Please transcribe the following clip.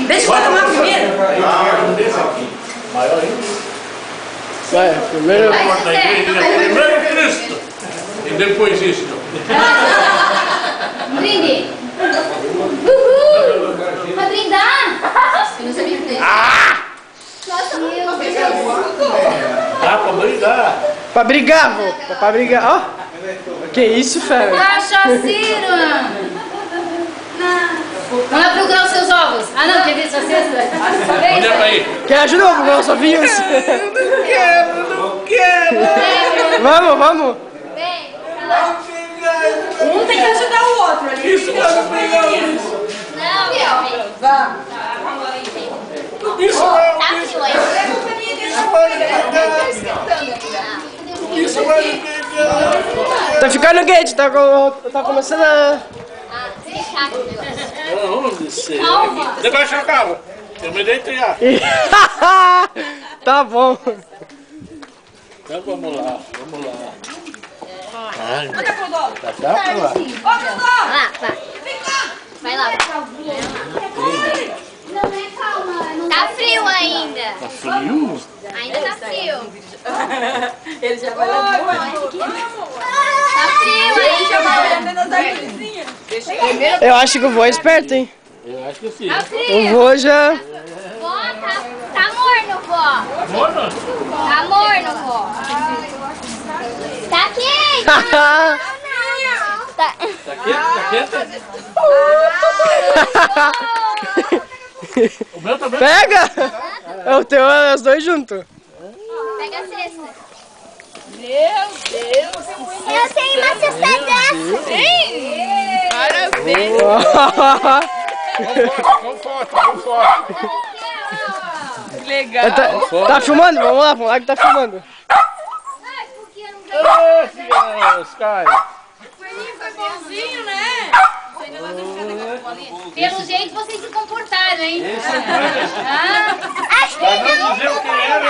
Deixa eu tomar primeiro. Maior ainda. Vai, primeiro. Primeiro Cristo. E depois isto. Brinde. Uhul. Pra brindar. Eu não sabia disso. Nossa, meu Deus. Dá pra brigar. Pra brigar, vô. Pra brigar. Ó. Que isso, fera? Cachaceiro. Vamos lá procurar os seus ovos. Ah, não, quer ver sua cesta? Onde é pra ir? Quer ajuda eu procurar os ovinhos? Não quero. Vamos. Vem, pra lá. Um tem que ajudar o outro ali. Isso vai me pegar isso. Não, meu. Vá. Isso vai me pegar. Isso vai me pegar. Tá ficando quente, tá começando a... Ah, deixa aqui o negócio. Onde você? Calma. Debaixo da cama. Eu me deitei já. Tá bom. Então vamos lá. Ai, Onde é pro Dó? tá pra lá. Ô, pro Dó! Vai lá, vai. Vem cá! Vai lá. Não é calma. Tá frio ainda. Tá frio? Ainda tá frio. Ele já vai lá de Tá frio ainda. nas árvorezinhas. Eu acho que o vô é esperto, hein? Eu acho que sim. Tá O frio. vô já... Vó, tá morno, vó. Mona? Tá morno, vó. Tá quente. Não. Tá... Tá quente? O meu também. Pega! É o teu, é os dois juntos. Pega a cesta. Meu Deus! Eu tenho uma cesta dessa. Parabéns! Vamos forte. Que legal! Tá filmando? Vamos lá que tá filmando. Ai, porque eu não Ô, Sky. O coelhinho foi bonzinho, né? Pelo jeito vocês se comportaram, hein? Esse Ah, vai dizer o que era.